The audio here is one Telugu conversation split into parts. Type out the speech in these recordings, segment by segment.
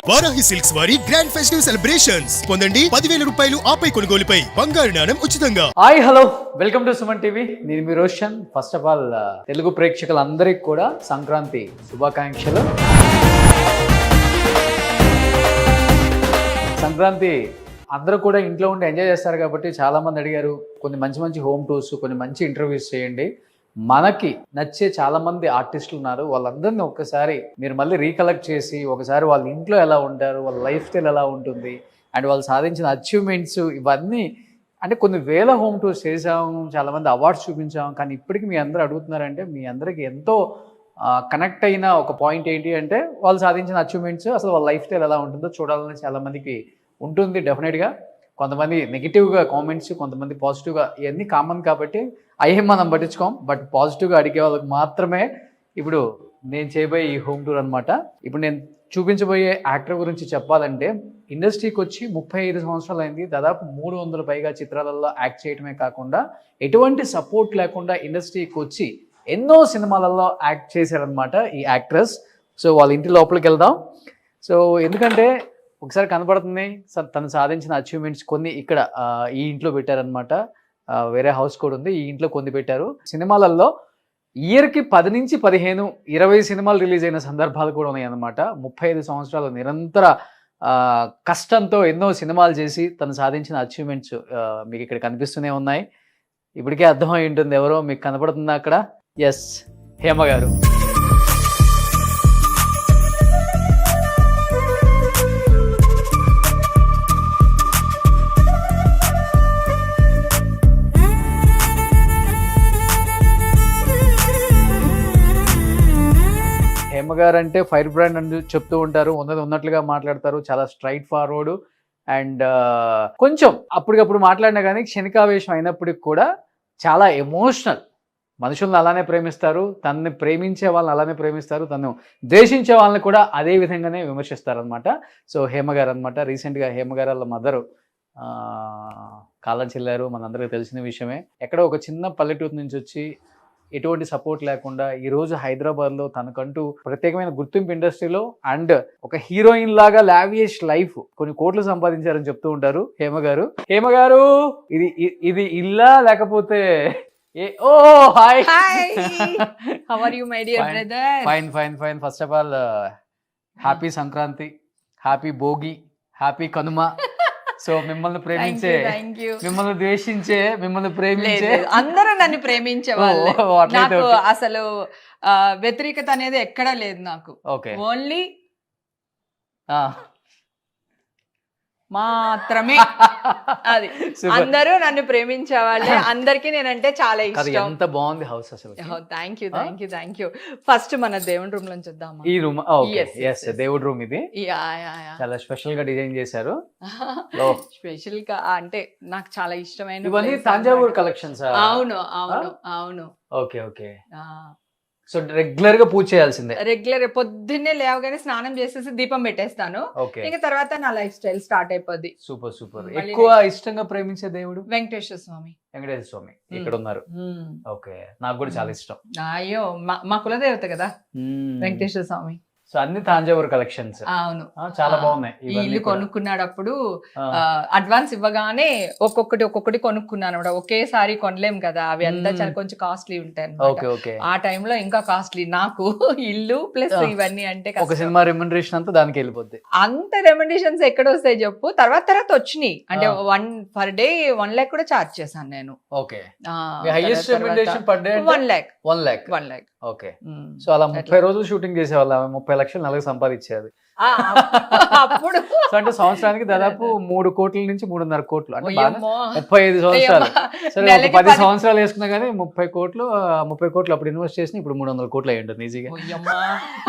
వారాహి సిల్క్స్ వారి గ్రాండ్ ఫెస్టివ్ సెలబ్రేషన్స్ పొందండి 10,000 రూపాయలు ఆపై కొనుగోలుపై బంగారు నాణెం ఉచితంగా. Hi hello welcome to Suman TV. నేను మీ Roshan. First of all Telugu ప్రేక్షకులందరికీ కూడా సంక్రాంతి శుభాకాంక్షలు. సంక్రాంతి అందరూ కూడా ఇంట్లో ఉండి ఎంజాయ్ చేస్తారు కాబట్టి చాలా మంది అడిగారు కొన్ని మంచి మంచి హోమ్ టూర్స్, కొన్ని మంచి ఇంటర్వ్యూస్ చేయండి. మనకి నచ్చే చాలా మంది ఆర్టిస్టులు ఉన్నారు, వాళ్ళందరినీ ఒక్కసారి మీరు మళ్ళీ రీకలెక్ట్ చేసి ఒకసారి వాళ్ళ ఇంట్లో ఎలా ఉంటారు, వాళ్ళ లైఫ్ స్టైల్ ఎలా ఉంటుంది అండ్ వాళ్ళు సాధించిన అచీవ్మెంట్స్ ఇవన్నీ అంటే కొన్ని వేల హోమ్ టూర్స్ చేసాము, చాలామంది అవార్డ్స్ చూపించాము. కానీ ఇప్పటికీ మీ అందరూ అడుగుతున్నారంటే మీ అందరికీ ఎంతో కనెక్ట్ అయిన ఒక పాయింట్ ఏంటి అంటే వాళ్ళు సాధించిన అచీవ్మెంట్స్, అసలు వాళ్ళ లైఫ్ స్టైల్ ఎలా ఉంటుందో చూడాలని చాలామందికి ఉంటుంది. డెఫినెట్గా కొంతమంది నెగిటివ్గా కామెంట్స్, కొంతమంది పాజిటివ్గా, ఇవన్నీ కామన్ కాబట్టి అయ్యే మనం పట్టించుకోం. బట్ పాజిటివ్గా అడిగే వాళ్ళకి మాత్రమే ఇప్పుడు నేను చేయబోయే ఈ హోమ్ టూర్ అనమాట. ఇప్పుడు నేను చూపించబోయే యాక్టర్ గురించి చెప్పాలంటే ఇండస్ట్రీకి వచ్చి 35 సంవత్సరాలు అయింది. దాదాపు 300 పైగా చిత్రాలలో యాక్ట్ చేయడమే కాకుండా ఎటువంటి సపోర్ట్ లేకుండా ఇండస్ట్రీకి వచ్చి ఎన్నో సినిమాలలో యాక్ట్ చేశారనమాట ఈ యాక్ట్రెస్. సో వాళ్ళ ఇంటి లోపలికి వెళ్దాం. సో ఎందుకంటే ఒకసారి కనపడుతుంది తను సాధించిన అచీవ్మెంట్స్ కొన్ని ఇక్కడ ఈ ఇంట్లో పెట్టారనమాట. వేరే హౌస్ కూడా ఉంది, ఈ ఇంట్లో కొన్ని పెట్టారు. సినిమాలలో ఇయర్కి 10 నుంచి 15, 20 సినిమాలు రిలీజ్ అయిన సందర్భాలు కూడా ఉన్నాయన్నమాట. 35 సంవత్సరాలు నిరంతర కష్టంతో ఎన్నో సినిమాలు చేసి తను సాధించిన అచీవ్మెంట్స్ మీకు ఇక్కడ కనిపిస్తూనే ఉన్నాయి. ఇప్పటికే అర్థమై ఉంటుంది ఎవరో మీకు కనపడుతుందా అక్కడ? ఎస్, హేమ గారు. హేమగారు అంటే ఫైర్ బ్రాండ్ అని చెప్తూ ఉంటారు, ఉన్నది ఉన్నట్లుగా మాట్లాడతారు, చాలా స్ట్రైట్ ఫార్వర్డ్ అండ్ కొంచెం అప్పటికప్పుడు మాట్లాడినా కానీ క్షణికావేశం అయినప్పటికి కూడా చాలా ఎమోషనల్. మనుషులను అలానే ప్రేమిస్తారు, తనని ప్రేమించే వాళ్ళని అలానే ప్రేమిస్తారు, తను ద్వేషించే వాళ్ళని కూడా అదే విధంగానే విమర్శిస్తారు అనమాట. సో హేమగారు అనమాట. రీసెంట్గా హేమగారు వాళ్ళ మదరు కాలం చెల్లారు, మనందరికీ తెలిసిన విషయమే. ఎక్కడో ఒక చిన్న పల్లెటూరు నుంచి వచ్చి ఎటువంటి సపోర్ట్ లేకుండా ఈరోజు హైదరాబాద్లో తనకంటూ ప్రత్యేకమైన గుర్తింపు ఇండస్ట్రీలో అండ్ ఒక హీరోయిన్ లాగా లావియష్ లైఫ్ కొన్ని కోట్లు సంపాదించారని చెప్తూ ఉంటారు హేమగారు. హేమగారు ఇది ఇల్లా లేకపోతే ఓ hi, how are you my dear brother? Fine fine fine. First of all happy Sankranti, happy Bhogi, happy Kanuma. So మిమ్మల్ని ప్రేమించే, మిమ్మల్ని ద్వేషించే, మిమ్మల్ని ప్రేమించే అందరూ నన్ను ప్రేమించే వాళ్ళు. నాకు అసలు వ్యతిరేకత అనేది ఎక్కడా లేదు నాకు. ఓన్లీ మాత్రమే అది. అందరూ నన్ను ప్రేమించే వాళ్ళే. అందరికి నేనంటే చాలా ఇష్టం. ఎంత బాగుంది హౌస్ అసలు. Thank you thank you thank you. First మన దేవుడి రూమ్ లోంచి చూద్దామా? ఈ రూమ్ దేవుడి రూమ్ ఇది చాలా స్పెషల్ గా డిజైన్ చేశారు. స్పెషల్ గా అంటే నాకు చాలా ఇష్టమైన ఇవన్నీ తంజావూరు కలెక్షన్స్. అవును అవును అవును. Okay okay. సో రెగ్యులర్ గా పూజ చేయాల్సిందే. రెగ్యులర్ పొద్దున్నే లేవగానే స్నానం చేసేసి దీపం పెట్టేస్తాను. ఇంకా తర్వాత నా లైఫ్ స్టైల్ స్టార్ట్ అయిపోద్ది. Super super. ఎక్కువ ఇష్టంగా ప్రేమించే దేవుడు వెంకటేశ్వర స్వామి. వెంకటేశ్వర స్వామి ఇక్కడ ఉన్నారు. ఓకే, నాకు కూడా చాలా ఇష్టం. అయ్యో మా కులదేవత కదా వెంకటేశ్వర స్వామి. సో అన్ని తాంజావూరు కలెక్షన్స్. అవును, చాలా బాగున్నాయి. ఇల్లు కొనుక్కున్నాడు అప్పుడు అడ్వాన్స్ ఇవ్వగానే ఒక్కొక్కటి కొనుక్కున్నాను. ఒకేసారి కొనలేం కదా, అవి అంతా చాలా కొంచెం కాస్ట్లీ ఉంటాయి. ఆ టైంలో ఇంకా కాస్ట్లీ నాకు ఇల్లు ప్లస్ ఇవన్నీ. అంటే ఒక సినిమా రెమ్యునరేషన్ అంతా దానికి వెళ్ళిపోద్ది. అంత రెమ్యునరేషన్స్ ఎక్కడ వస్తాయి చెప్పు? తర్వాత వచ్చినాయి. అంటే 1 per day 1 lakh కూడా చార్జ్ చేశాను నేను. Okay, highest remuneration per day 1 lakh. 1 lakh. Okay. So అలా 30 రోజులు షూటింగ్ చేసేవాళ్ళ, 30 లక్షలు నెలకు సంపాదించేది. అప్పుడు సో అంటే సంవత్సరానికి దాదాపు 3 కోట్ల నుంచి 3.5 కోట్లు. అంటే 35 సంవత్సరాలు. సరే, 10 సంవత్సరాలు వేసుకున్నా కానీ 30 కోట్లు అప్పుడు ఇన్వెస్ట్ చేసి ఇప్పుడు 300 కోట్లు అయ్యి ఉంటుంది ఈజీగా.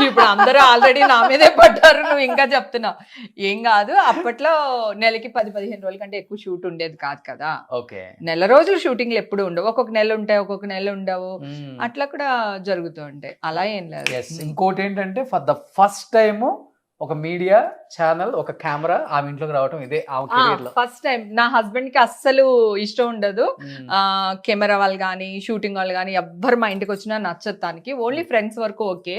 ఇప్పుడు అందరూ ఆల్రెడీ నా మీదే పడ్డారు, నువ్వు ఇంకా చెప్తున్నావు. ఏం కాదు, అప్పట్లో నెలకి 10-15 రోజుల కంటే ఎక్కువ షూట్ ఉండేది కాదు కదా. ఓకే, నెల రోజులు షూటింగ్లు ఎప్పుడు ఉండవు. ఒక్కొక్క నెల ఉంటాయి, ఒక్కొక్క నెల ఉండవు. అట్లా కూడా జరుగుతూ ఉంటాయి. అలా ఏం లేదు. ఇంకోటి ఏంటంటే ఫర్ ద ఫస్ట్ టైం ఒక మీడియా ఛానల్, ఒక కెమెరా ఆమె ఇంట్లోకి రావటం ఇదే ఫస్ట్ టైం. నా హస్బెండ్ కి అస్సలు ఇష్టం ఉండదు కెమెరా వాళ్ళు కానీ షూటింగ్ వాళ్ళు కానీ ఎవ్వరు మా ఇంటికి వచ్చినా నచ్చదు తనకి. ఓన్లీ ఫ్రెండ్స్ వరకు ఓకే.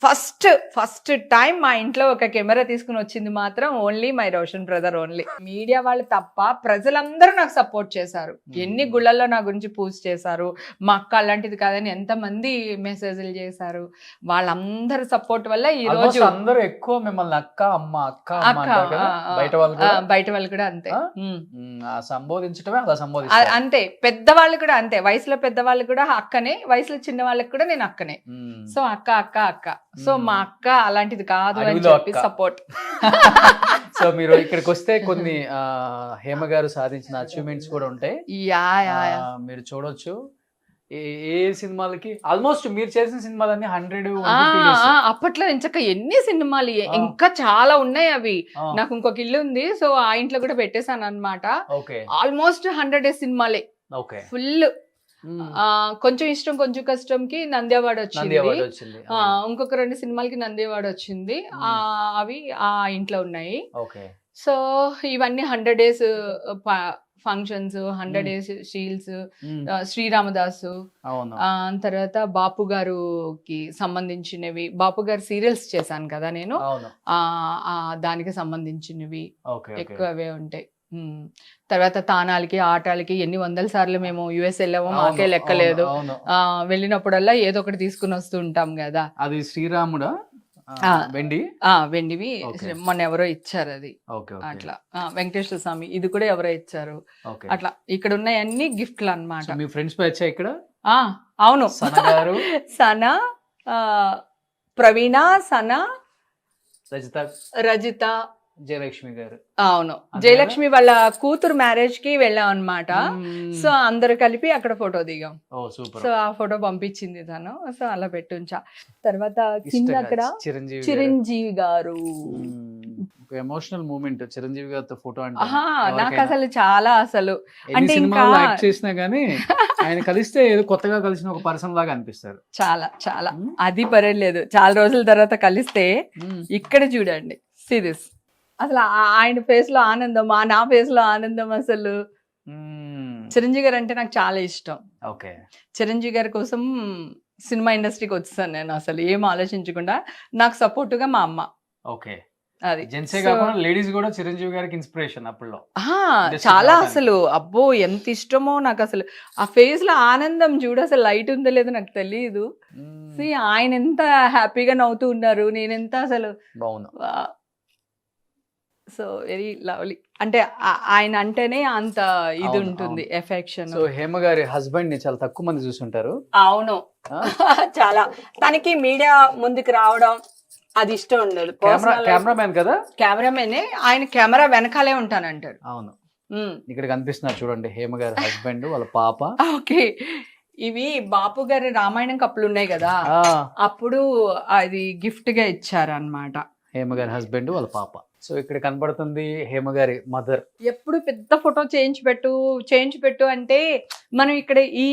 ఫస్ట్ టైం మా ఇంట్లో ఒక కెమెరా తీసుకుని వచ్చింది మాత్రం only my Roshan brother only. Media వాళ్ళు తప్ప ప్రజలందరూ నాకు సపోర్ట్ చేశారు. ఎన్ని గుళ్ళల్లో నా గురించి పూజ చేశారు. మా అక్క అలాంటిది కాదని ఎంతమంది మెసేజ్లు చేశారు. వాళ్ళందరి సపోర్ట్ వల్ల ఈ రోజు అందరూ ఎక్కువ మిమ్మల్ని అక్క అమ్మ బయట వాళ్ళు కూడా అంతే సంబోధించడమే అలా సంబోధిస్తారు. అంతే, పెద్దవాళ్ళు కూడా అంతే. వయసులో పెద్దవాళ్ళు కూడా అక్కనే, వయసులో చిన్న వాళ్ళకి కూడా నేను అక్కనే. సో అక్క అక్క అక్క. సో మా అక్క అలాంటిది కాదు అని చెప్పి సపోర్ట్. సో మీరు ఇక్కడికి వస్తే కొన్ని హేమ గారు సాధించిన అచీవ్మెంట్స్ కూడా ఉంటాయి. మీరు చూడొచ్చు. ఏ సినిమాలకి ఆల్మోస్ట్ మీరు చేసిన సినిమాలన్నీ 100 అప్పట్లో ఇంచక ఎన్ని సినిమాలు ఇంకా చాలా ఉన్నాయి. అవి నాకు ఇంకొక ఇల్లు ఉంది, సో ఆ ఇంట్లో కూడా పెట్టేశాను అనమాట. ఆల్మోస్ట్ 100 సినిమాలే ఫుల్. కొంచెం ఇష్టం కొంచెం కష్టంకి నంది అవార్డు వచ్చింది. ఇంకొక 2 సినిమాలకి నంది అవార్డు వచ్చింది. అవి ఆ ఇంట్లో ఉన్నాయి. సో ఇవన్నీ 100 days functions, 100 days shields, Sri Ramadasu, తర్వాత బాపు గారుకి సంబంధించినవి. బాపు గారు సీరియల్స్ చేశాను కదా నేను, దానికి సంబంధించినవి ఎక్కువవే ఉంటాయి. తర్వాత తానాలకి ఆటాలకి ఎన్ని 100 సార్లు మేము యుఎస్ వెళ్ళామో మాకే లెక్కలేదు. వెళ్ళినప్పుడల్లా ఏదో ఒకటి తీసుకుని వస్తూ ఉంటాం కదా. అది శ్రీరాముడా వెండివి మొన్న ఎవరో ఇచ్చారు. అది అట్లా వెంకటేశ్వర స్వామి ఇది కూడా ఎవరో ఇచ్చారు. అట్లా ఇక్కడ ఉన్నాయన్ని గిఫ్ట్లు అన్నమాట. మీ ఫ్రెండ్స్ వచ్చా ఇక్కడ? అవును, సనా, ప్రవీణ, సనా, రజిత, జయలక్ష్మి గారు. అవును, జయలక్ష్మి వాళ్ళ కూతురు మ్యారేజ్ కి వెళ్ళాం అనమాట. సో అందరు కలిపి అక్కడ ఫోటో దిగాం. సో ఆ ఫోటో పంపించింది తను. సో అలా పెట్టుంచా. తర్వాత కింద అక్కడ చిరంజీవి గారు. ఎమోషనల్ మూమెంట్ చిరంజీవి గారితో ఫోటో అంటే నాకు అసలు చాలా అసలు అంటే ఇంకా చేసినా గానీ ఆయన కలిస్తే ఏదో కొత్తగా కలిసిన ఒక పర్సన్ లాగా అనిపిస్తారు. చాలా చాలా అది పర్లేదు. చాలా రోజుల తర్వాత కలిస్తే ఇక్కడ చూడండి సిరీస్ అసలు ఆయన ఫేస్ లో ఆనందం, నా ఫేస్ లో ఆనందం. అసలు చిరంజీవి గారు అంటే నాకు చాలా ఇష్టం. చిరంజీవి గారి కోసం సినిమా ఇండస్ట్రీకి వచ్చేసాను నేను అసలు ఏం ఆలోచించకుండా. నాకు సపోర్ట్ గా మా అమ్మ. అది జెంట్సే కాకుండా లేడీస్ కూడా చిరంజీవి గారికి ఇన్స్పిరేషన్ అప్పుడులో చాలా. అసలు అబ్బో ఎంత ఇష్టమో నాకు అసలు. ఆ ఫేస్ లో ఆనందం చూడు, అసలు లైట్ ఉందో లేదో నాకు తెలియదు. ఆయన ఎంత హ్యాపీగా నవ్వుతూ ఉన్నారు, నేనెంత అసలు సో వెరీ లవ్లీ. అంటే ఆయన అంటేనే అంత ఇది ఉంటుంది, ఎఫెక్షన్. సో హేమ గారి హస్బెండ్ ని చాలా తక్కువ మంది చూసుంటారు. అవును, చాలా. తనకి మీడియా ముందుకు రావడం అది ఇష్టం ఉండదు. కెమెరామెన్ కదా, కెమెరామెనే. ఆయన కెమెరా వెనకాలే ఉంటానంటారు. అవును, ఇక్కడ కనిపిస్తున్నారు చూడండి హేమ గారి హస్బెండ్, వాళ్ళ పాప. ఓకే, ఇవి బాపు గారి రామాయణం కప్పులు ఉన్నాయి కదా, అప్పుడు అది గిఫ్ట్ గా ఇచ్చారు అన్నమాట. హేమ గారి హస్బెండ్, వాళ్ళ పాప. సో ఇక్కడ కనబడుతుంది హేమ గారి మదర్. ఎప్పుడు పెద్ద ఫోటో చేయించి పెట్టు అంటే మనం ఇక్కడ ఈ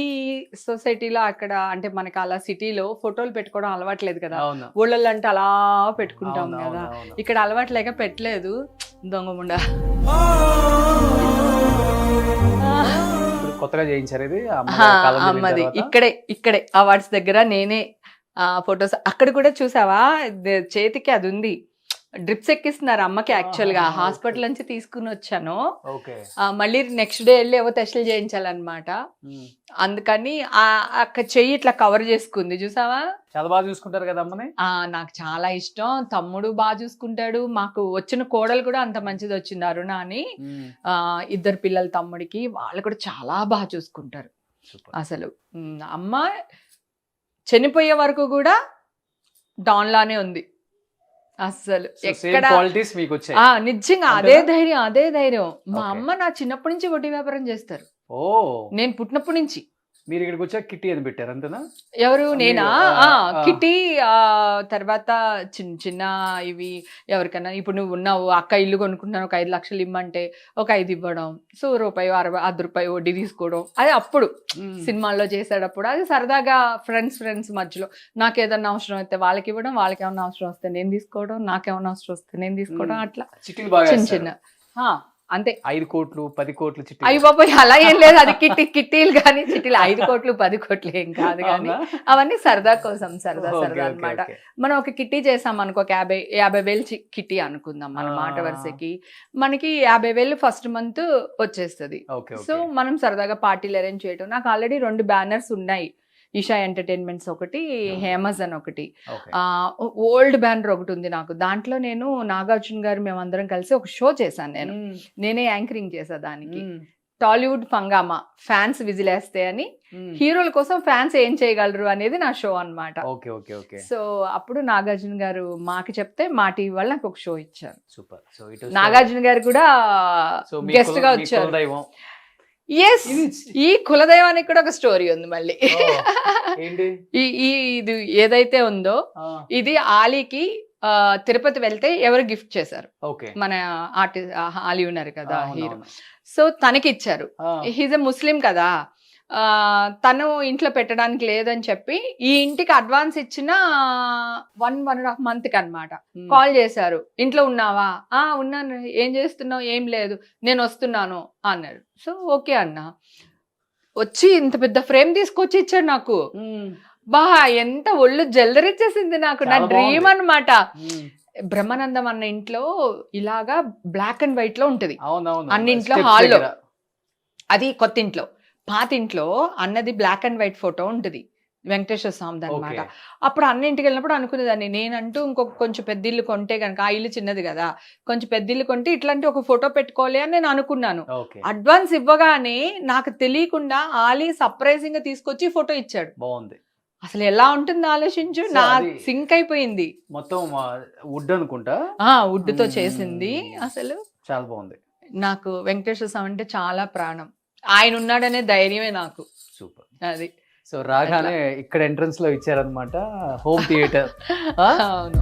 సొసైటీలో అక్కడ అంటే మనకి అలా సిటీలో ఫోటోలు పెట్టుకోవడం అలవాట్లేదు కదా. ఊళ్ళల్లో అంటే అలా పెట్టుకుంటాం కదా, ఇక్కడ అలవాట్లేక పెట్టలేదు. దొంగముండా కొత్తగా చేయించారు ఇది అమ్మది. ఇక్కడే అవార్డ్స్ దగ్గర నేనే ఫొటోస్. అక్కడ కూడా చూసావా చేతికి అది ఉంది, డ్రిప్స్ ఎక్కిస్తున్నారు అమ్మకి. యాక్చువల్ గా హాస్పిటల్ నుంచి తీసుకుని వచ్చాను. మళ్ళీ నెక్స్ట్ డే వెళ్ళి ఏవో టెస్టులు చేయించాలన్నమాట. అందుకని అక్కడ చెయ్యి ఇట్లా కవర్ చేసుకుంది, చూసావా. చాలా బాగా చూసుకుంటారు కదా అమ్మని. నాకు చాలా ఇష్టం. తమ్ముడు బాగా చూసుకుంటాడు. మాకు వచ్చిన కోడలు కూడా అంత మంచిది వచ్చింది, అరుణ అని. 2 పిల్లలు తమ్ముడికి, వాళ్ళు కూడా చాలా బాగా చూసుకుంటారు అసలు. అమ్మ చనిపోయే వరకు కూడా డాన్ లానే ఉంది అసలు. ఎక్కడ నిజంగా అదే ధైర్యం. మా అమ్మ నా చిన్నప్పటి నుంచి వడ్డీ వ్యాపారం చేస్తారు. నేను పుట్టినప్పటి నుంచి. మీరు ఇక్కడికి వచ్చా కిట్టి అని పెట్టారు అంతేనా? ఎవరు? నేనా? కిట్టి, తర్వాత చిన్న చిన్న ఇవి ఎవరికైనా. ఇప్పుడు నువ్వు ఉన్నావు, అక్క ఇల్లు కొనుక్కుంటున్నాను, ఒక 5 లక్షలు ఇమ్మంటే ఒక 5 ఇవ్వడం. సో ₹1 వడ్డీ తీసుకోవడం. అది అప్పుడు సినిమాల్లో చేసేటప్పుడు అది సరదాగా ఫ్రెండ్స్ మధ్యలో. నాకు ఏదన్నా అవసరం అయితే వాళ్ళకి ఇవ్వడం, వాళ్ళకి ఏమన్నా అవసరం వస్తే నేను తీసుకోవడం, నాకేమన్నా అవసరం వస్తే నేను తీసుకోవడం. అట్లా చిన్న అంతే. 5 కోట్లు 10 కోట్లు చిట్టి అయ్యి బాబోయ్ అలా ఏం లేదు, అది కిట్టీలు కానీ చిట్టీలు 5 కోట్లు 10 కోట్లు ఏం కాదు కానీ అవన్నీ సరదా కోసం సరదా అనమాట. మనం ఒక కిట్టీ చేసాం అనుకో, 50,000 కిట్టీ అనుకుందాం మన మాట వరుసకి, మనకి 50,000 ఫస్ట్ మంత్ వచ్చేస్తుంది. సో మనం సరదాగా పార్టీలు అరేంజ్ చేయడం. నాకు ఆల్రెడీ 2 బ్యానర్స్ ఉన్నాయి, ఈషా ఎంటర్టైన్మెంట్స్ ఒకటి, హేమజ్ అని ఒకటి, ఓల్డ్ బ్యానర్ ఒకటి ఉంది నాకు. దాంట్లో నేను నాగార్జున గారు మేమందరం కలిసి ఒక షో చేశాను, నేనే యాంకరింగ్ చేసా దానికి. టాలీవుడ్ ఫంగామా, ఫ్యాన్స్ విజిలేస్తే అని, హీరోల కోసం ఫ్యాన్స్ ఏం చేయగలరు అనేది నా షో అన్నమాట. సో అప్పుడు నాగార్జున గారు మాకు చెప్తే మా టీవీ వాళ్ళు నాకు ఒక షో ఇచ్చారు. సూపర్. నాగార్జున గారు కూడా గెస్ట్ గా వచ్చారు. ఎస్, ఈ కులదైవానికి కూడా ఒక స్టోరీ ఉంది మళ్ళీ. ఇది ఏదైతే ఉందో ఇది ఆలీకి తిరుపతి వెళ్తే ఎవరు గిఫ్ట్ చేశారు, మన ఆర్టిస్ట్ ఆలీ ఉన్నారు కదా హీరో, సో తనకి ఇచ్చారు. హీజ్ ఎ ముస్లిం కదా, తను ఇంట్లో పెట్టడానికి లేదని చెప్పి ఈ ఇంటికి అడ్వాన్స్ ఇచ్చిన 1.5 months అనమాట కాల్ చేశారు. ఇంట్లో ఉన్నావా? ఉన్నాను. ఏం చేస్తున్నావు? ఏం లేదు, నేను వస్తున్నాను అన్నారు. సో ఓకే అన్న, వచ్చి ఇంత పెద్ద ఫ్రేమ్ తీసుకొచ్చి ఇచ్చాడు నాకు. బా ఎంత ఒళ్ళు జల్లరిచ్చేసింది నాకు, నా డ్రీమ్ అన్నమాట. బ్రహ్మానందం అన్న ఇంట్లో ఇలాగా బ్లాక్ అండ్ వైట్ లో ఉంటది అన్నింట్లో, హాల్లో. అది కొత్త ఇంట్లో. పాత ఇంట్లో అన్నది బ్లాక్ అండ్ వైట్ ఫోటో ఉంటుంది, వెంకటేశ్వర స్వామిది అనమాట. అప్పుడు అన్నింటికి వెళ్ళినప్పుడు అనుకునేదాన్ని, నేనంటూ ఇంకొక కొంచెం పెద్ద ఇల్లు కొంటే కనుక, ఆ ఇల్లు చిన్నది కదా, కొంచెం పెద్ద ఇల్లు కొంటే ఇట్లాంటి ఒక ఫోటో పెట్టుకోవాలి అని నేను అనుకున్నాను. అడ్వాన్స్ ఇవ్వగానే నాకు తెలియకుండా ఆలీ సర్ప్రైజింగ్ గా తీసుకొచ్చి ఫోటో ఇచ్చాడు. బాగుంది. అసలు ఎలా ఉంటుంది ఆలోచించు, నా సింక్ అయిపోయింది. మొత్తం వుడ్ అనుకుంటా, వుడ్ తో చేసింది. అసలు చాలా బాగుంది. నాకు వెంకటేశ్వర స్వామి అంటే చాలా ప్రాణం. ఆయన ఉన్నాడనే ధైర్యమే నాకు. సూపర్. అది సో రాగానే ఇక్కడ ఎంట్రన్స్ లో ఇచ్చారనమాట హోమ్ థియేటర్. అవును.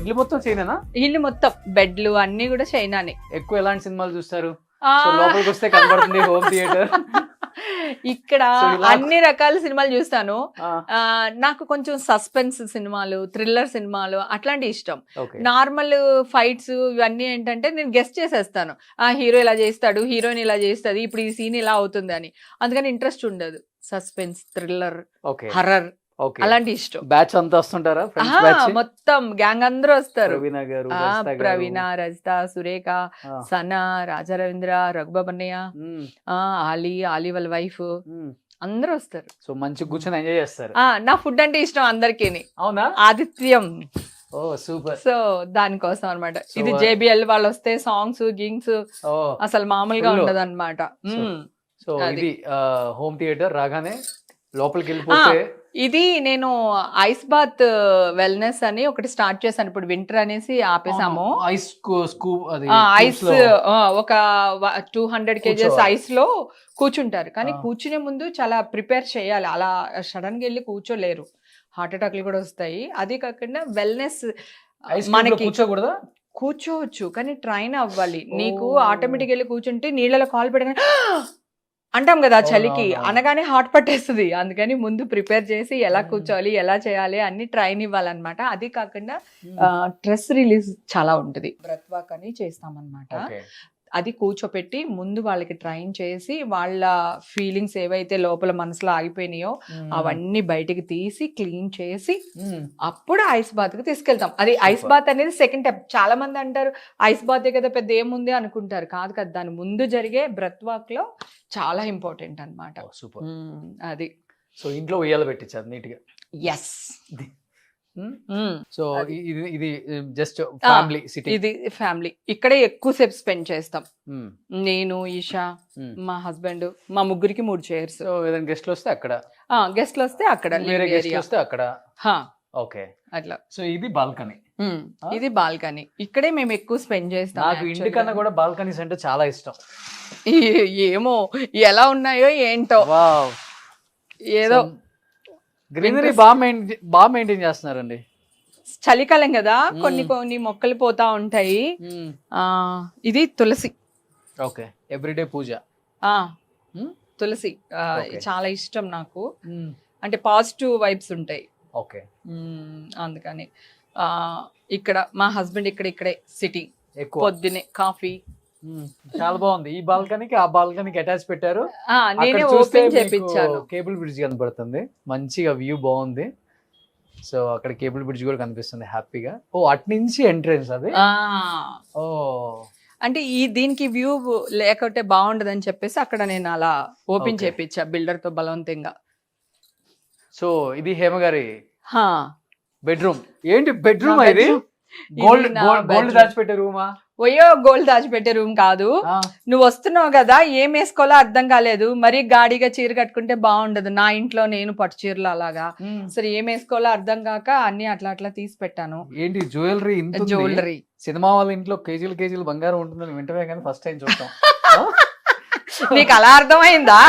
ఇల్లు మొత్తం చైనానా? ఇల్లు మొత్తం బెడ్లు అన్ని కూడా చైనానే. ఎక్కువ ఎలాంటి సినిమాలు చూస్తారు? లోపలికి వస్తే కనబడుతుంది హోమ్ థియేటర్. ఇక్కడ అన్ని రకాల సినిమాలు చూస్తాను. నాకు కొంచెం సస్పెన్స్ సినిమాలు, థ్రిల్లర్ సినిమాలు అట్లాంటి ఇష్టం. నార్మల్ ఫైట్స్ ఇవన్నీ ఏంటంటే నేను గెస్ట్ చేసేస్తాను, ఆ హీరో ఇలా చేస్తాడు, హీరోయిన్ ఇలా చేస్తుంది, ఇప్పుడు ఈ సీన్ ఇలా అవుతుంది అని. అందుకని ఇంట్రెస్ట్ ఉండదు. సస్పెన్స్, థ్రిల్లర్, హర్రర్ అలాంటి ఇష్టం. బ్యాచ్ అంతా వస్తుంటారా? మొత్తం గ్యాంగ్ అందరూ వస్తారు. ప్రవీణ, రజిత, సురేఖ, సనా, రాజా రవీంద్ర, రఘుబాబన్నయ్య, ఆలీ వాళ్ళ వైఫ్ అందరూ వస్తారు. సో మంచి కూర్చొని ఎంజాయ్ చేస్తారు. నా ఫుడ్ అంటే ఇష్టం అందరికి. అవునా? ఆదిత్యం. ఓ సూపర్. సో దానికోసం అనమాట. ఇది JBL వాళ్ళు వస్తే సాంగ్స్ గింగ్స్ అసలు మామూలుగా ఉండదు అనమాట. సో ఇది హోమ్ థియేటర్ రాగానే లోపలికి వెళ్ళిపోతే ఇది నేను ఐస్ బాత్ వెల్నెస్ అని ఒకటి స్టార్ట్ చేశాను. ఇప్పుడు వింటర్ అనేసి ఆపేసాము. ఐస్ ఒక 200 kgs ఐస్ లో కూర్చుంటారు, కానీ కూర్చునే ముందు చాలా ప్రిపేర్ చేయాలి. అలా సడన్ గా వెళ్ళి కూర్చోలేరు, హార్ట్ అటాక్లు కూడా వస్తాయి. అది కాకుండా వెల్నెస్ మనకి కూర్చోకూడదా? కూర్చోవచ్చు, కానీ ట్రైన్ అవ్వాలి. నీకు ఆటోమేటిక్ వెళ్ళి కూర్చుంటే నీళ్ళలో కాలు పెట్టగానే అంటాం కదా చలికి, అనగానే హాట్ పట్టేస్తుంది. అందుకని ముందు ప్రిపేర్ చేసి ఎలా కూర్చోవాలి, ఎలా చేయాలి అన్ని ట్రైన్ ఇవ్వాలన్నమాట. అది కాకుండా స్ట్రెస్ రిలీజ్ చాలా ఉంటుంది. బ్రెత్ వాక్ అని చేస్తామన్నమాట. అది కూర్చోపెట్టి ముందు వాళ్ళకి ట్రైన్ చేసి వాళ్ళ ఫీలింగ్స్ ఏవైతే లోపల మనసులో ఆగిపోయినాయో అవన్నీ బయటికి తీసి క్లీన్ చేసి అప్పుడు ఐస్ బాత్ కి తీసుకెళ్తాం. అది ఐస్ బాత్ అనేది సెకండ్ స్టెప్. చాలా మంది అంటారు ఐస్ బాత్ కదా పెద్ద ఏముంది అనుకుంటారు. కాదు కదా, దాని ముందు జరిగే బ్రెత్ వాక్ లో చాలా ఇంపార్టెంట్ అన్నమాట. సూపర్. అది. సో ఇంట్లో ఉయ్యాల పెట్టించారు నీట్ గా. ఎస్. సో ఇది జస్ట్ ఫ్యామిలీ సిటీ. ఇది ఫ్యామిలీ. ఇక్కడే ఎక్కువసేపు స్పెండ్ చేస్తాం. నేను, ఈషా, మా హస్బెండ్, మా ముగ్గురికి 3 చైర్స్. ఏదైనా గెస్ట్లు వస్తే అక్కడ, గెస్ట్లు వస్తే అక్కడ, వేరే గెస్ట్లు వస్తే అక్కడ. ఓకే, అట్లా. సో ఇది బాల్కనీ. ఇది బాల్కనీ. ఇక్కడే మేము ఎక్కువ స్పెండ్ చేస్తాం. నాకు ఇంటి కన్నా కూడా బాల్కనీస్ అంటే చాలా ఇష్టం. ఏమో ఎలా ఉన్నాయో ఏంటో, ఏదో గ్రీనరీ బాగా మెయింటైన్ చేస్తున్నారండి. చలికాలం కదా, కొన్ని మొక్కలు పోతా ఉంటాయి. ఇది తులసి. ఓకే, ఎవ్రీడే పూజ. తులసి చాలా ఇష్టం నాకు. అంటే పాజిటివ్ వైబ్స్ ఉంటాయి. ఓకే. అందుకని ఇక్కడ మా హస్బెండ్ ఇక్కడే సిట్టింగ్, ఎక్కువ పొద్దునే కాఫీ. చాలా బాగుంది. ఈ బాల్కనీకి ఆ బాల్కనీకి అటాచ్ పెట్టారు. నేనే ఓపెన్ చేపించాను. కేబుల్ బ్రిడ్జ్ కనబడుతుంది, మంచిగా వ్యూ బాగుంది. సో అక్కడ కేబుల్ బ్రిడ్జ్ కూడా కనిపిస్తుంది హ్యాపీగా. ఓ అటు నుంచి ఎంట్రన్స్ అది. ఓ అంటే దీనికి వ్యూ లేకపోతే బాగుండదని చెప్పేసి అక్కడ నేను అలా ఓపెన్ చేపించా బిల్డర్ తో బలవంతంగా. సో ఇది హేమ గారి బెడ్రూమ్. ఏంటి బెడ్రూమ్ ఇది? గోల్డ్ దాచిపెట్టే రూమా? ఒయ్యో గోల్డ్ దాచిపెట్టే రూమ్ కాదు. నువ్వు వస్తున్నావు కదా, ఏం వేసుకోవాలో అర్థం కాలేదు. మరి గాడిగా చీర కట్టుకుంటే బాగుండదు. నా ఇంట్లో నేను పట్టు చీరలు అలాగా, సరే ఏం వేసుకోవాలో అర్థం కాక అన్ని అట్లా తీసి పెట్టాను. ఏంటి జ్యువెలరీ? జ్యువెలరీ. సినిమా వాళ్ళ ఇంట్లో కేజీలు బంగారం ఉంటుందని వింటమే కానీ ఫస్ట్ టైం చూస్తాం. నీకు అలా అర్థమైందా?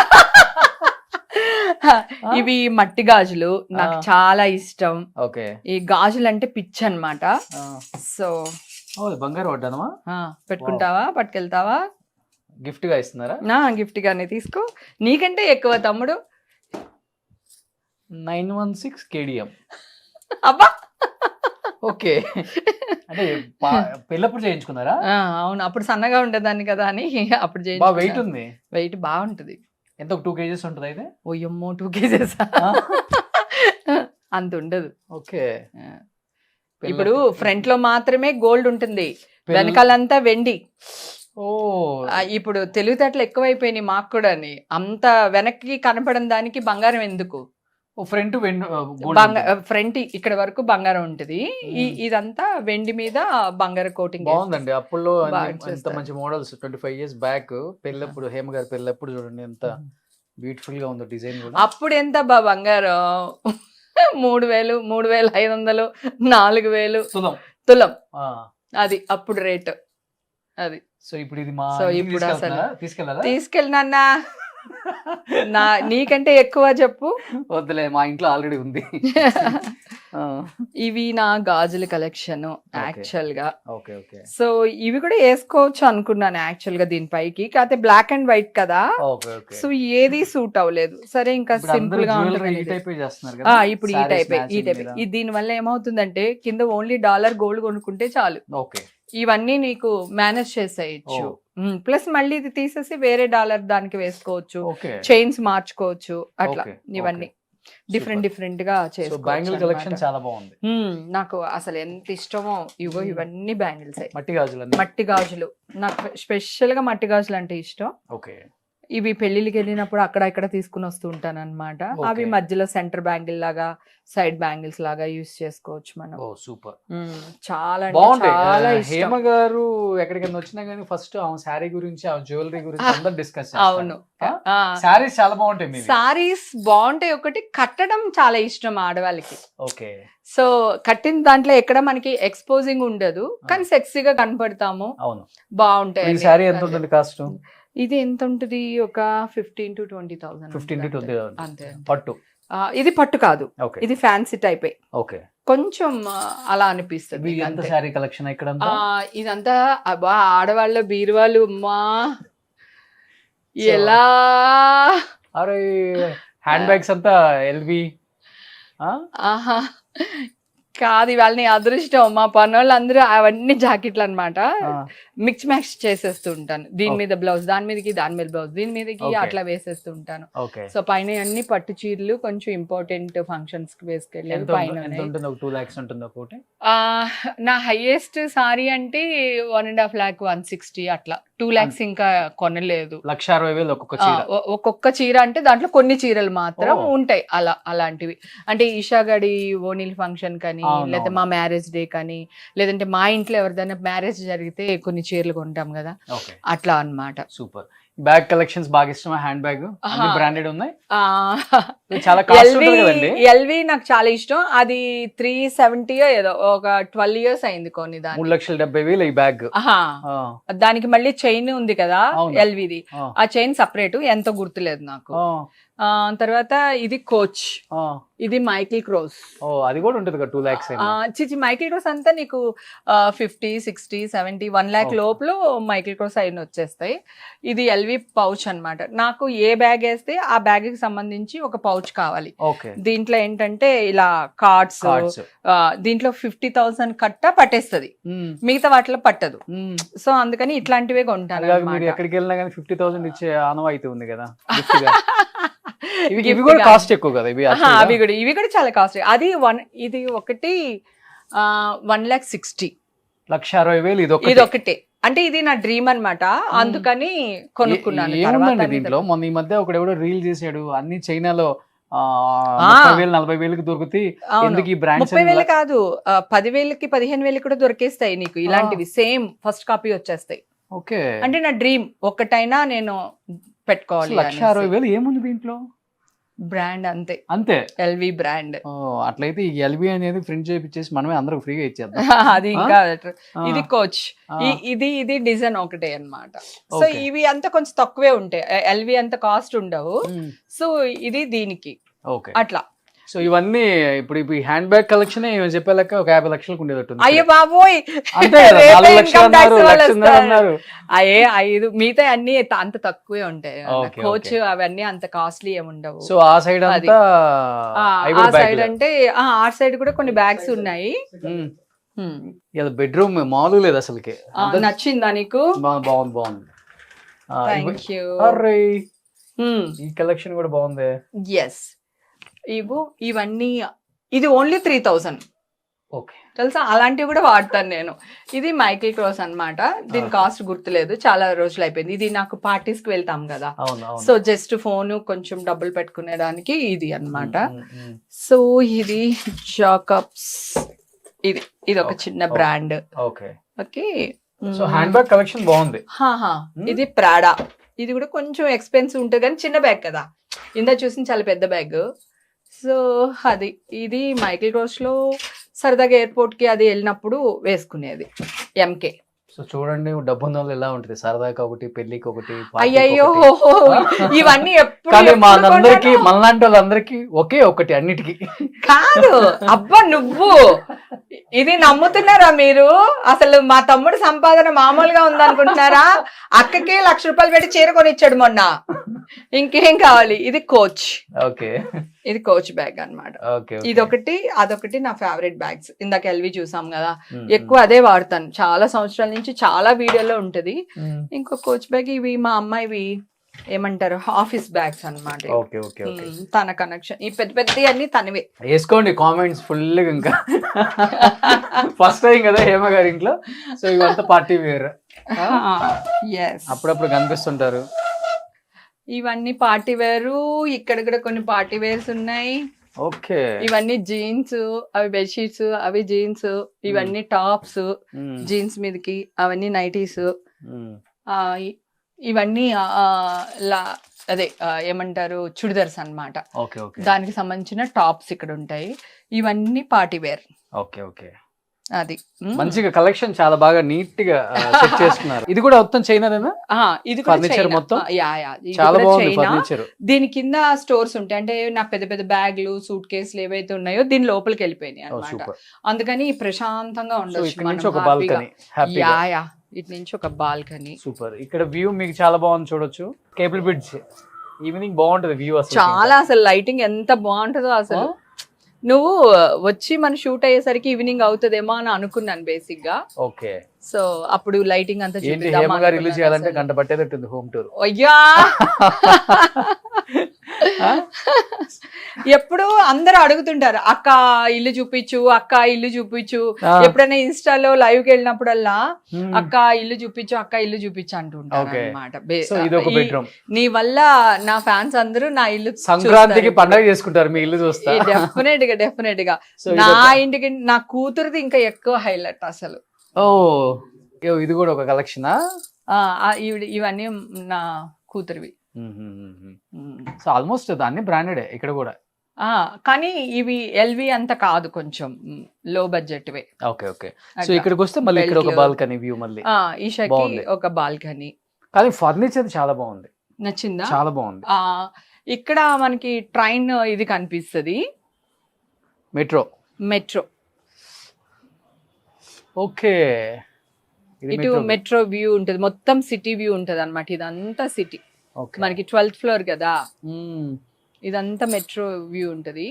ఇవి మట్టి గాజులు, నాకు చాలా ఇష్టం. ఓకే. ఈ గాజులు అంటే పిచ్చి అన్నమాట. సో బంగారం వడ్డానమా? పెట్టుకుంటావా, పట్టుకెళ్తావా? గిఫ్ట్ గా ఇస్తున్నారా? గిఫ్ట్ గానే తీసుకో, నీకంటే ఎక్కువ తమ్ముడు. 916 KDM. అబ్బా ఓకే. అంటే పెళ్ళప్పుడు చేయించుకున్నారా? అవును, అప్పుడు సన్నగా ఉండేదాన్ని కదా అని అప్పుడు వెయిట్ ఉంది. వెయిట్ బాగుంటది. ఎంత 2 kgs ఉంటుంది అయితే? ఓయమ్మో 2 kgs అంత ఉండదు. ఓకే. ఇప్పుడు ఫ్రంట్ లో మాత్రమే గోల్డ్ ఉంటుంది, వెనకాలంతా వెండి. ఓ ఇప్పుడు తెలివితేటలు ఎక్కువైపోయినాయి మాకు కూడా. అంత వెనక్కి కనపడని దానికి బంగారం ఎందుకు? ఫ్రంట్ ఫ్రంట్ ఇక్కడ వరకు బంగారం ఉంటది, ఇదంతా వెండి మీద బంగారు కోటింగ్. బాగుందండి. అప్పుడు ఎంత మంచి మోడల్స్ 25 years బ్యాక్ పెళ్ళప్పుడు, హేమ గారి పెళ్ళప్పుడు చూడండి ఎంత బ్యూటిఫుల్ గా ఉందో డిజైన్ కూడా. అప్పుడు ఎంత బంగారం? 3000, 3500, 4000 తులం. అది అప్పుడు రేట్ అది. సో ఇప్పుడు ఇది ఇప్పుడు అసలు తీసుకెళ్ళినా నీకంటే ఎక్కువ చెప్పు. వద్దులే, మా ఇంట్లో ఆల్రెడీ ఉంది. ఇవి నా గాజుల కలెక్షన్ యాక్చువల్ గా. Okay okay. సో ఇవి కూడా వేసుకోవచ్చు అనుకున్నాను యాక్చువల్ గా దీనిపైకి, కాకపోతే బ్లాక్ అండ్ వైట్ కదా. సో ఏది సూట్ అవ్వలేదు. సరే ఇంకా సింపుల్ గా ఉంటుంది. ఇప్పుడు ఈ టైప్ దీని వల్ల ఏమవుతుందంటే కింద ఓన్లీ డాలర్ గోల్డ్ కొనుక్కుంటే చాలు, ఇవన్నీ నీకు మేనేజ్ చేసేయచ్చు. ప్లస్ మళ్ళీ ఇది తీసేసి వేరే డాలర్ దానికి వేసుకోవచ్చు, చైన్స్ మార్చుకోవచ్చు, అట్లా ఇవన్నీ డిఫరెంట్ గా చేసుకోవచ్చు. చాలా బాగుంది. నాకు అసలు ఎంత ఇష్టమో ఇవన్నీ బ్యాంగిల్స్. మట్టి గాజులు నాకు స్పెషల్ గా మట్టి గాజులు అంటే ఇష్టం. ఇవి పెళ్లికి వెళ్ళినప్పుడు అక్కడ ఇక్కడ తీసుకుని వస్తూ ఉంటాను అనమాట. అవి మధ్యలో సెంటర్ బ్యాంగిల్ లాగా, సైడ్ బ్యాంగిల్స్ లాగా యూస్ చేసుకోవచ్చు మనం. సూపర్. చాలా చాలా హేమ గారు ఎక్కడికైనా వచ్చినా గానీ ఫస్ట్ ఆమె శారీ గురించి, ఆ జ్యువెలరీ గురించి అందరూ డిస్కస్ చేస్తారు. అవును, శారీస్ చాలా బాగుంటాయి. శారీస్ బాగుంటాయి. ఒకటి కట్టడం చాలా ఇష్టం ఆడవాళ్ళకి. ఓకే. సో కట్టిన దాంట్లో ఎక్కడ మనకి ఎక్స్పోజింగ్ ఉండదు, కానీ సెక్సీగా కనపడతాము. అవును, బాగుంటాయి. శారీ ఎంత ఉంటుంది కాస్ట్? ఇది ఎంత ఉంటుంది? ఒక 15,000 to 20,000. 15,000 to 20,000 అంతే. పట్టు? ఇది పట్టు కాదు, ఇది ఫ్యాన్సీ టైప్. ఓకే. కొంచెం అలా అనిపిస్తుంది. శారీ కలెక్షన్ ఇక్కడ ఇదంతా ఆడవాళ్ళ బీరువాలు. అమ్మా ఎలా! అరే హ్యాండ్ బ్యాగ్స్ అంతా ఎల్వి. ఆహా కాదు, ఇవాళ నీ అదృష్టం. మా పనోళ్ళు అందరూ అవన్నీ జాకెట్లు అనమాట, మిక్స్ మ్యాక్స్ చేసేస్తూ ఉంటాను. దీని మీద బ్లౌజ్, దాని మీదకి, దాని మీద బ్లౌజ్, దీని మీదకి, అట్లా వేసేస్తూ ఉంటాను. సో పైన అన్ని పట్టు చీరలు, కొంచెం ఇంపార్టెంట్ ఫంక్షన్స్ కి వేసుకెళ్ళాను. పైన 2 lakhs ఉంటుంది ఒకటి. నా హైయెస్ట్ సారీ అంటే 1.5 lakh, 160 అట్లా. 2 lakhs ఇంకా కొనలేదు. 1,60,000 ఒక్కొక్క చీర. అంటే దాంట్లో కొన్ని చీరలు మాత్రం ఉంటాయి అలాంటివి. అంటే ఈషాగడి ఓనీల్ ఫంక్షన్ కానీ, లేదా మా మ్యారేజ్ డే కానీ, లేదంటే మా ఇంట్లో ఎవరిదైనా మ్యారేజ్ జరిగితే కొన్ని చీరలు కొంటాం కదా, అట్లా అన్నమాట. సూపర్. బ్యాగ్ కలెక్షన్స్ బాగా ఇష్టమా? హ్యాండ్ బ్యాగ్ బ్రాండెడ్ ఉన్నాయి, ఎల్వి నాకు చాలా ఇష్టం. అది 370 ఏదో, ఒక 12 years అయింది కొని. 3,70,000 ఈ బ్యాగ్. దానికి మళ్ళీ చైన్ ఉంది కదా ఎల్విది, ఆ చైన్ సపరేట్, ఎంతో గుర్తులేదు నాకు. తర్వాత ఇది కోచ్, ఇది మైకిల్ క్రోస్. ఓ అది కూడా ఉంటుంది కదా 2 lakhs. చిచి మైకిల్ క్రోస్ అంతా నీకు 50, 60, 70, 1 lakh లోపల మైకిల్ క్రోస్ అయిన వచ్చేస్తాయి. ఇది ఎల్వి పౌచ్ అన్నమాట. నాకు ఏ బ్యాగ్ వేస్తే ఆ బ్యాగ్ కి సంబంధించి ఒక పౌచ్ కావాలి. దీంట్లో ఏంటంటే ఇలా కార్డ్స్, దీంట్లో 50,000 కట్ట పట్టేస్తుంది, మిగతా వాటిలో పట్టదు. సో అందుకని ఇట్లాంటివే కొంటాను. ఎక్కడికి వెళ్ళినా కానీ 50,000 ఇచ్చే ఆనవాయితీ ఉంది కదా. ఇవి కూడా కాస్ట్ ఎక్కువ కదా ఇవి కూడా చాలా కాస్ట్. అది ఇది ఒకటి 1,60,000. 1,60,000 ఇది ఒకటే. అంటే ఇది నా డ్రీమ్ అన్నమాట, అందుకని కొనుక్కున్నాను. ఏముందండి దీంట్లో? మొన్న ఈ మధ్య ఒకడు ఎవడో రీల్ చేసాడు, అన్ని చైనాలో 30,000, 40,000 దొరుకుతాయి. ఎందుకు ఈ బ్రాండ్స్? 30,000 కాదు, 10,000కి 15,000 కూడా దొరికేస్తాయి నీకు ఇలాంటివి. సేమ్ ఫస్ట్ కాపీ వచ్చేస్తాయి. ఓకే, అంటే నా డ్రీమ్ ఒక్కటైనా నేను పెట్టుకోవాలి. 1,60,000 ఏముంది దీంట్లో? బ్రాండ్ అంతే, అంతే. LV brand. అట్లయితే ఈ ఎల్వి అనేది ప్రింట్ చేయించేసి మనమే అందరూ ఫ్రీగా ఇచ్చేద్దాం. అది ఇంకా ఇది కోచ్, ఇది డిజైన్ ఒకటే అన్నమాట. సో ఇవి అంతా కొంచెం తక్కువే ఉంటాయి, ఎల్వి అంత కాస్ట్ ఉండవు. సో ఇది దీనికి అట్లా. సో ఇవన్నీ ఇప్పుడు హ్యాండ్ బ్యాగ్ కలెక్షన్ చెప్పేలాక ఒక 50 లక్షలకు ఉండేటట్టు. అయ్యో బాబోయ్, అయ్యే 5 మిగతా అన్ని అంత తక్కువే ఉంటాయి. కోచ్ అవన్నీ అంత కాస్ట్లీ ఏమి ఉండవు. సో ఆ సైడ్ ఆ సైడ్ అంటే ఆ సైడ్ కూడా కొన్ని బ్యాగ్స్ ఉన్నాయి. బెడ్రూమ్ మామూలు లేదు అసలుకి. నచ్చిందా నీకు? బాగుంది. Thank you. ఈ కలెక్షన్ కూడా బాగుంది. ఎస్, ఇవన్నీ ఇది ఓన్లీ 3,000. ఓకే, తెలుసా? అలాంటివి కూడా వాడతాను నేను. ఇది మైకిల్ క్రోస్ అన్నమాట. దీని కాస్ట్ గుర్తులేదు, చాలా రోజులు అయిపోయింది. ఇది నాకు పార్టీస్ కి వెళ్తాం కదా, సో జస్ట్ ఫోన్ కొంచెం డబ్బులు పెట్టుకునేదానికి ఇది అన్నమాట. సో ఇది జాకబ్స్, ఇది ఒక చిన్న brand. Okay. So hand bag collection బాగుంది. ఇది ప్రాడా. ఇది కూడా కొంచెం ఎక్స్పెన్సివ్ ఉంటుంది కానీ చిన్న బ్యాగ్ కదా, ఇందా చూసిన చాలా పెద్ద బ్యాగ్. సో ఇది మైకిల్ క్రోస్ లో సరదాగా ఎయిర్పోర్ట్ కి అది వెళ్ళినప్పుడు వేసుకునేది, ఎంకే. సో చూడండి, డబ్బు ఉన్న వాళ్ళు ఎలా ఉంటుంది, సరదాగా ఒకటి, పెళ్లికి ఒకటి. అయ్యయ్యో, ఇవన్నీ ఎప్పుడు మనలాంటి వాళ్ళందరికీ ఒకే ఒకటి అన్నిటికీ కాదు. అబ్బా నువ్వు ఇది నమ్ముతున్నారా మీరు? అసలు మా తమ్ముడు సంపాదన మామూలుగా ఉందనుకుంటున్నారా? అక్కకి 1,00,000 రూపాయలు పెట్టి చీర కొనిచ్చాడు మొన్న. ఇంకేం కావాలి? ఇది కోచ్. ఓకే, ఇది కోచ్ బ్యాగ్ అన్నమాట. ఇదొకటి, అదొకటి నా ఫేవరెట్ బ్యాగ్స్. ఇందాక ఎల్వి చూసాం కదా, ఎక్కువ అదే వాడతాను చాలా సంవత్సరాల నుంచి, చాలా వీడియోలో ఉంటది. ఇంకో కోచ్ బ్యాగ్, ఇవి మా అమ్మాయివి ఏమంటారు, ఆఫీస్ బ్యాగ్స్ అన్నమాట. తన కనెక్షన్, ఈ పెద్ద పెద్ద అన్ని తనవే. వేసుకోండి కామెంట్స్ ఫుల్. ఇంకా ఫస్ట్ టైం కదా హేమ గారి ఇంట్లో, సో ఇవంతా పార్టీ వేర్. అప్పుడప్పుడు కనిపిస్తుంటారు. ఇవన్నీ పార్టీ వేరు, ఇక్కడ కూడా కొన్ని పార్టీ వేర్స్ ఉన్నాయి. ఓకే, ఇవన్నీ జీన్స్, అవి బెడ్షీట్స్, అవి జీన్స్, ఇవన్నీ టాప్స్ జీన్స్ మీదకి, అవన్నీ నైటీస్, ఇవన్నీ అదే ఏమంటారు చుడిదార్స్ అన్నమాట. దానికి సంబంధించిన టాప్స్ ఇక్కడ ఉంటాయి. ఇవన్నీ పార్టీ వేర్. అది మంచిగా కలెక్షన్ చాలా బాగా నీట్ గా సెట్ చేస్తున్నారు. ఇది కూడా మొత్తం చైనాదేనా? ఇది ఫర్నిచర్ మొత్తం చాలా బాగుంది ఫర్నిచర్. దీని కింద స్టోర్స్ ఉంటాయి, అంటే నా పెద్ద పెద్ద బ్యాగ్లు, సూట్ కేసులు ఏవైతే ఉన్నాయో దీని లోపలికి వెళ్ళిపోయినాయి అన్నమాట. అందుకని ప్రశాంతంగా ఉండొచ్చు. ఇటు నుంచి ఒక బాల్కనీ. సూపర్. ఇక్కడ వ్యూ మీకు చాలా బాగుంది, చూడొచ్చు. కేబుల్ బ్రిడ్జ్, ఈవినింగ్ బాగుంటది వ్యూ అసలు. చాలా అసలు లైటింగ్ ఎంత బాగుంటుందో అసలు. నువ్వు వచ్చి మన షూట్ అయ్యేసరికి ఈవినింగ్ అవుతుందేమో అని అనుకున్నాను బేసిక్ గా. ఓకే, సో అప్పుడు లైటింగ్ అంతా చేయాలంటే గంట పట్టేటట్టుంది హోమ్ టూర్. అయ్యా, ఎప్పుడు అందరూ అడుగుతుంటారు, అక్క ఇల్లు చూపించు, అక్క ఇల్లు చూపించు. ఎప్పుడైనా ఇన్స్టాలో లైవ్ కి వెళ్ళినప్పుడల్లా అక్క ఇల్లు చూపించు, అక్క ఇల్లు చూపించు అంటుంటారు అన్నమాట. నీ వల్ల నా ఫ్యాన్స్ అందరూ నా ఇల్లు సంక్రాంతికి పండుగ చేసుకుంటారు, మీ ఇల్లు చూస్తా. డెఫినెట్ గా నా ఇంటికి నా కూతురుది ఇంకా ఎక్కువ హైలైట్ అసలు. ఇది కూడా ఒక కలెక్షన్. ఇవన్నీ నా కూతురువి. సో ఆల్మోస్ట్ అన్ని బ్రాండెడ్ ఇక్కడ కూడా. కానీ ఇవి ఎల్వి అంత కాదు, కొంచెం లో బడ్జెట్ వే. ఓకే. సో ఇక్కడికి వస్తే మళ్ళీ ఇక్కడ ఒక బాల్కనీ వ్యూ, మళ్ళీ ఈషాకి ఒక బాల్కనీ. కానీ ఫర్నిచర్ చాలా బాగుంది. నచ్చిందా? చాలా బాగుంది. ఇక్కడ మనకి ట్రైన్ ఇది కనిపిస్తుంది, మెట్రో. ఓకే, ఇటు మెట్రో వ్యూ ఉంటుంది, మొత్తం సిటీ వ్యూ ఉంటుంది అనమాట. ఇదంతా సిటీ, మనకి 12th ఫ్లోర్ కదా, ఇదంతా మెట్రో వ్యూ ఉంటది.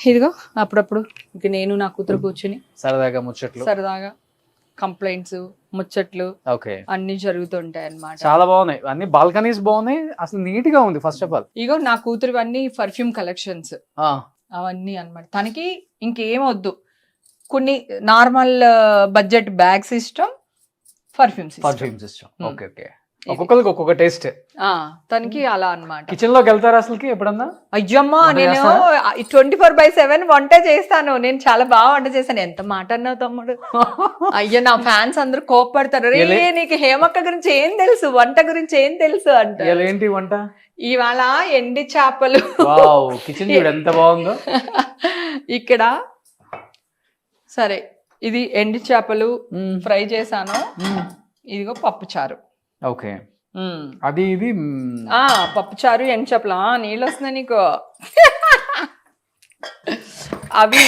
ఇదిగో అప్పుడప్పుడు ఇక నేను నా కూతురు కూర్చుని సరదాగా కంప్లైంట్స్, ముచ్చట్లు అన్ని జరుగుతుంటాయి అన్నమాట. చాలా బాగున్నాయి అన్ని, బాల్కనీస్ బాగున్నాయి, అసలు నీట్ గా ఉంది. ఫస్ట్ ఆఫ్ ఆల్ ఇగో నా కూతురు అన్ని పర్ఫ్యూమ్ కలెక్షన్స్ అవన్నీ అన్నమాట. తనకి ఇంకేం వద్దు, కొన్ని నార్మల్ బడ్జెట్ బ్యాగ్స్ ఇష్టం, పర్ఫ్యూమ్స్ ఇష్టం. ఓకే ఓకే, ఒక్కొక్కరికి ఒక్కొక్క టేస్ట్. తనకి అలా అన్నమాట. కిచెన్ లోకి వెళ్తారా అసలుకి ఎప్పుడన్నా? అయ్యమ్మా, నేను 24/7 వంట చేస్తాను. నేను చాలా బాగా వంట చేస్తాను. ఎంత మాట అన్నావు తమ్ముడు. అయ్యో, నా ఫ్యాన్స్ అందరూ కోపడతారు, రే నీకు హేమక్క గురించి ఏం తెలుసు, వంట గురించి ఏం తెలుసు అంటారు. ఏంటి వంట? ఇవాళ ఎండి చేపలు. కిచెన్ చూడు ఎంత బాగుందో. ఇక్కడ సరే, ఇది ఎండి చేపలు ఫ్రై చేశాను. ఇదిగో పప్పు చారు. ఓకే, అది ఇది పప్పు చారు, ఎండి చేపలు. నీళ్ళు వస్తున్నాయి నీకు. అవి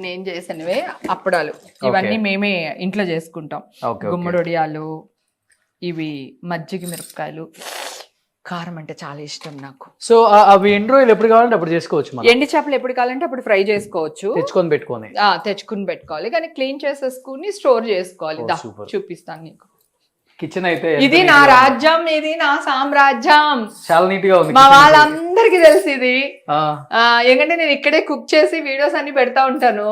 నేను చేసినవే అప్పడాలు. ఇవన్నీ మేమే ఇంట్లో చేసుకుంటాం. గుమ్మడి వడియాలు, ఇవి మజ్జిగ మిరపకాయలు. కారం అంటే చాలా ఇష్టం నాకు. సో అవి ఎండు రోజులు ఎప్పుడు కావాలంటే అప్పుడు చేసుకోవచ్చు. ఎండి చేపలు ఎప్పుడు కావాలంటే అప్పుడు ఫ్రై చేసుకోవచ్చు, తెచ్చుకొని పెట్టుకోవాలి. కానీ క్లీన్ చేసేసుకుని స్టోర్ చేసుకోవాలి. చూపిస్తాను నీకు. కిచెన్ అయితే ఇది నా రాజ్యం, ఇది నా సామ్రాజ్యం. చాలా నీట్ గా ఉంది. మా వాళ్ళందరికి తెలుసు ఇది. ఎందుకంటే నేను ఇక్కడే కుక్ చేసి వీడియోస్ అన్ని పెడతా ఉంటాను.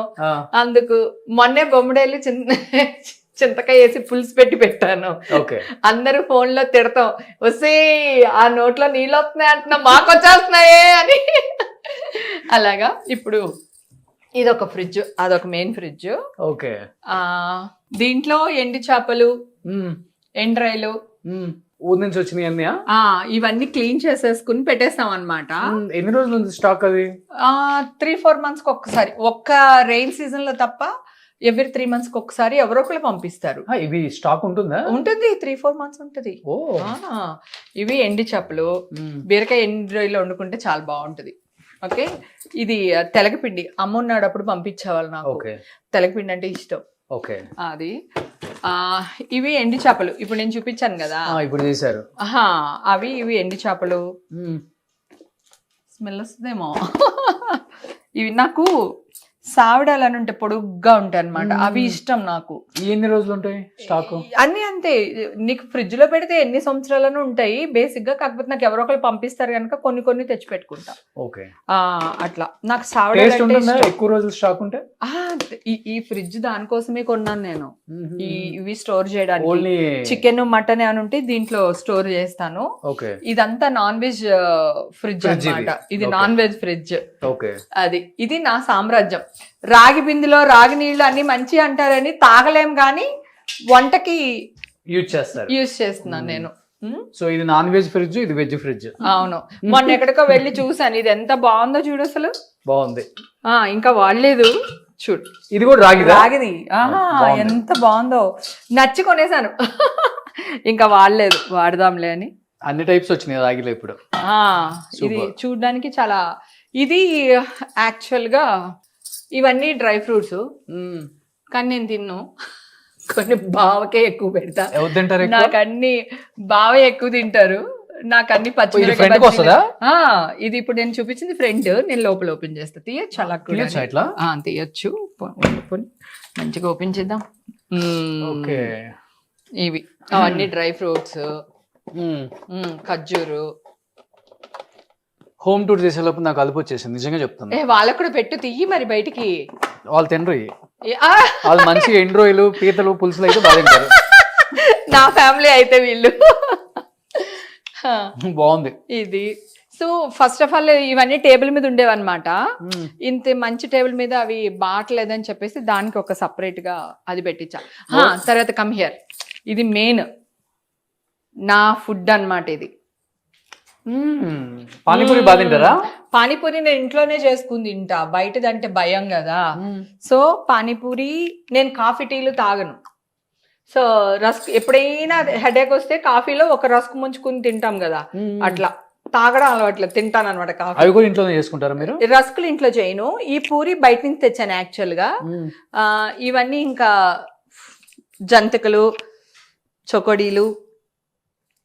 అందుకు మొన్నే బొమ్మడేళ్ళు చింతకాయ వేసి పులుసు పెట్టి పెట్టాను. అందరూ ఫోన్ లో తిడతాం, వస్తే ఆ నోట్లో నీళ్ళు వస్తున్నాయి అంటున్నా, మాకు వచ్చేస్తున్నాయే అని. అలాగా ఇప్పుడు ఇదొక ఫ్రిడ్జ్, అదొక మెయిన్ ఫ్రిడ్జ్. ఓకే, దీంట్లో ఎండి చేపలు, ఎండ్రాయిలు ఊరి నుంచి వచ్చినాయి అన్నీ. ఇవన్నీ క్లీన్ చేసేసుకుని పెట్టేస్తాం అన్నమాట. ఎన్ని రోజుల నుంచి స్టాక్ అది? 3-4 months ఒక్కసారి. ఒక్క రెయిన్ సీజన్ లో తప్ప ఎవ్రీ 3 months ఒకసారి ఎవరో ఒకరు పంపిస్తారు. ఇవి స్టాక్ ఉంటుందా? ఉంటుంది, 3-4 months ఉంటుంది. ఇవి ఎండి చేపలు, బీరకాయ ఎండ్రాయిలు వండుకుంటే చాలా బాగుంటది. ఓకే, ఇది తెలగపిండి. అమ్మ ఉన్నాడు అప్పుడు పంపించేవాళ్ళు నాకు. తెలగపిండి అంటే ఇష్టం. ఓకే, అది. ఇవి ఎండి చేపలు, ఇప్పుడు నేను చూపించాను కదా, ఇప్పుడు చేశారు. ఇవి ఎండి చేపలు. స్మెల్ వస్తుందేమో. ఇవి నాకు సావిడాలు అని ఉంటే పొడుగ్గా ఉంటాయి అనమాట, అవి ఇష్టం నాకు. ఎన్ని రోజులు ఉంటాయి స్టాక్? అన్ని అంతే, నీకు ఫ్రిడ్జ్ లో పెడితే ఎన్ని సంవత్సరాలను ఉంటాయి బేసిక్ గా. కాకపోతే నాకు ఎవరో ఒకరు పంపిస్తారు కనుక కొన్ని తెచ్చి పెట్టుకుంటా. ఓకే, అట్లా. నాకు సావిడాలు ఎక్కువ రోజులు స్టాక్ ఉంటే ఈ ఫ్రిడ్జ్ దానికోసమే కొన్నాను నేను. ఇవి స్టోర్ చేయడానికి చికెన్, మటన్ అని ఉంటే దీంట్లో స్టోర్ చేస్తాను. ఇదంతా నాన్ వెజ్ ఫ్రిడ్జ్ అన్నమాట. ఇది నాన్ వెజ్ ఫ్రిడ్జ్. అది, ఇది నా సామ్రాజ్యం. రాగి బిందులో రాగి నీళ్లు అన్ని మంచి అంటారని తాగలేం, గానీ వంటకి యూజ్ చేస్తున్నాను నేను. సో ఇది నాన్ వెజ్ ఫ్రిడ్జ్, ఇది వెజ్ ఫ్రిడ్జ్. అవును, మొన్న ఎక్కడికో వెళ్ళి చూసాను. ఇది ఎంత బాగుందో చూడు, అసలు బాగుంది. ఇంకా వాడలేదు చూడు. ఇది కూడా రాగిది. ఎంత బాగుందో, నచ్చి కొనేసాను. ఇంకా వాడలేదు, వాడదాంలే అని. అన్ని టైప్స్ వచ్చినాయి రాగిలో ఇప్పుడు. ఇది చూడడానికి చాలా, ఇది యాక్చువల్ గా ఇవన్నీ డ్రై ఫ్రూట్స్, కానీ నేను తిన్ను. కొన్ని బావకే ఎక్కువ పెడతా. నాకు అన్ని బావ ఎక్కువ తింటారు. నాకు అన్ని పచ్చిమిరపకాయ. ఇది ఇప్పుడు నేను చూపించింది ఫ్రంట్, నేను లోపల ఓపెన్ చేస్తా. తీయచ్చు అలా కూడా, తీయచ్చు. మంచిగా ఓపెన్ చేద్దాం. ఇవి అవన్నీ డ్రై ఫ్రూట్స్, ఖర్జూరు. హోమ్ టూర్ చేసేలోపు నాకు అలుపు వచ్చేసింది, నిజంగా చెప్తాను. వాళ్ళకు కూడా పెట్టు, తీయి మరి బయటికి. వాళ్ళు తినరు, వాళ్ళు మంచి ఎండ్రోయిలు, పీతలు, పులుసులు అయితే బాగా తింటారు. నా ఫ్యామిలీ అయితే వీళ్ళు. బాగుంది ఇది. సో ఫస్ట్ ఆఫ్ ఆల్ ఇవన్నీ టేబుల్ మీద ఉండేవన్నమాట. ఇంత మంచి టేబుల్ మీద అవి బాగలేదని చెప్పేసి దానికి ఒక సపరేట్ గా అది పెట్టించా. తర్వాత కమ్ హియర్, ఇది మెయిన్ నా ఫుడ్ అన్నమాట. ఇది పానీపూరి బాగా తింటారా? పానీపూరి నేను ఇంట్లోనే చేసుకుని తింటా, బయటదంటే భయం కదా. సో పానీపూరి, నేను కాఫీ టీలు తాగను. సో రస్క్, ఎప్పుడైనా హెడేక్ వస్తే కాఫీలో ఒక రస్క్ ముంచుకుని తింటాం కదా, అట్లా తాగడం అలవాట్లేదు, తింటాను అనమాట కాఫీ. అవి కూడా ఇంట్లోనే చేసుకుంటారా మీరు? రస్కులు ఇంట్లో చేయను, ఈ పూరి బయట నుంచి తెచ్చాను యాక్చువల్ గా. ఇవన్నీ ఇంకా జంతికలు, చొకోడీలు,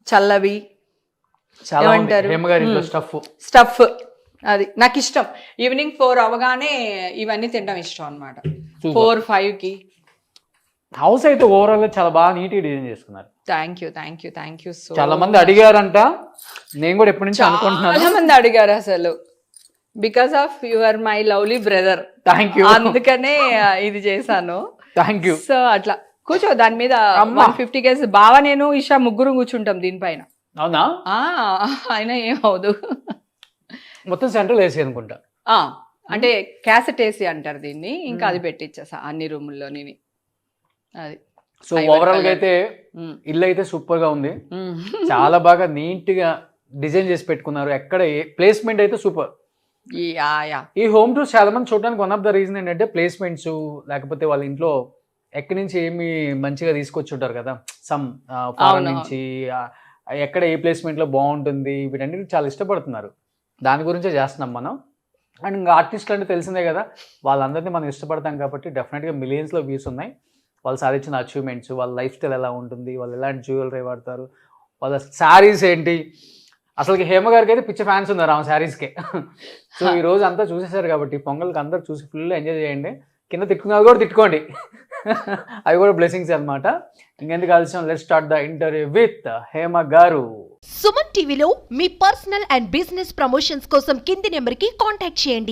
చల్లవి ఏమంటారు, స్టఫ్, అది నాకు ఇష్టం. ఈవినింగ్ 4 అవగానే ఇవన్నీ తినడం ఇష్టం అనమాట. 4-5కి. హౌస్ అయితే ఓవరాల్ గా చాలా బాగా నీట్ గా డిజైన్ చేసుకున్నారు. Thank you so. చాలా మంది అడిగారంట, నేను కూడా ఎప్పటి నుంచి అనుకుంటున్నాను. చాలా మంది అడిగారు అసలు, because of your my lovely brother. Thank you. అందుకనే ఇది చేశాను. Thank you. సో అట్లా కూర్చో, దాని మీద 150 కేజీ బావా నేను ఇషా ముగ్గురు కూర్చుంటాం దీనిపైన. అవునా? అయినా ఏం అవదు. మొత్తం సెంట్రల్ ఏసీ అనుకుంటా. అంటే క్యాసెట్ ఏసీ అంటారు దీన్ని. ఇంకా అది పెట్టించేసా అన్ని రూముల్లో నేను. అది సో ఓవరాల్ గా అయితే ఇల్లు అయితే సూపర్ గా ఉంది. చాలా బాగా నీట్ గా డిజైన్ చేసి పెట్టుకున్నారు. ఎక్కడ ప్లేస్మెంట్ అయితే సూపర్. ఈ హోమ్ టూర్స్ చాలా మంది చూడడానికి వన్ ఆఫ్ ద రీజన్ ఏంటంటే ప్లేస్మెంట్స్, లేకపోతే వాళ్ళ ఇంట్లో ఎక్కడి నుంచి ఏమి మంచిగా తీసుకొచ్చి ఉంటారు కదా, సమ్ ఫారెన్ నుంచి, ఎక్కడ ఏ ప్లేస్మెంట్ లో బాగుంటుంది, వీటన్నిటి చాలా ఇష్టపడుతున్నారు. దాని గురించే చేస్తున్నాం మనం. అండ్ ఇంకా ఆర్టిస్టులు అంటే తెలిసిందే కదా, వాళ్ళందరినీ మనం ఇష్టపడతాం కాబట్టి డెఫినెట్గా మిలియన్స్లో వ్యూస్ ఉన్నాయి. వాళ్ళు సాధించిన అచీవ్మెంట్స్, వాళ్ళ లైఫ్ స్టైల్ ఎలా ఉంటుంది, వాళ్ళు ఎలాంటి జ్యువెలరీ వాడతారు, వాళ్ళ శారీస్ ఏంటి. అసలుకి హేమ గారికి అయితే పిచ్చ ఫ్యాన్స్ ఉన్నారు ఆమె శారీస్కే. సో ఈ రోజు అంతా చూసేశారు కాబట్టి పొంగల్కి అందరు చూసి ఫుల్ ఎంజాయ్ చేయండి. కింద తిట్టుకున్నది కూడా తిట్టుకోండి, అవి కూడా బ్లెస్సింగ్స్ అనమాట. ఇంకెందుకు ఆలస్యం, let's start the interview with Hema గారు. సుమన్ టీవీలో మీ పర్సనల్ అండ్ బిజినెస్ ప్రమోషన్స్ కోసం కింది నెంబర్కి కాంటాక్ట్ చేయండి.